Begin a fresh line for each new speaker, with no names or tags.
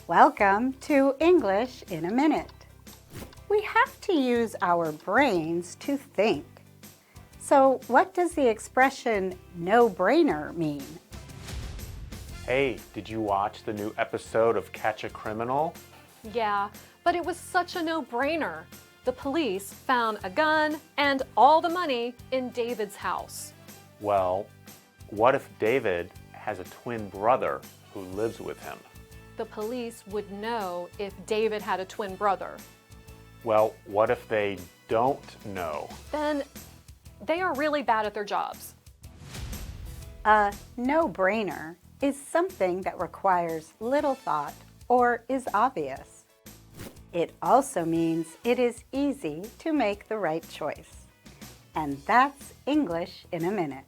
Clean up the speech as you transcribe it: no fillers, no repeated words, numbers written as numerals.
Welcome to English in a Minute. We have to use our brains to think. So what does the expression no-brainer mean?
Hey, did you watch the new episode of Catch a Criminal?
Yeah, but it was such a no-brainer. The police found a gun and all the money in David's house.
Well, what if David has a twin brother who lives with him?
The police would know if David had a twin brother.
Well, what if they don't know?
Then they are really bad at their jobs.
A no-brainer is something that requires little thought or is obvious. It also means it is easy to make the right choice. And that's English in a Minute.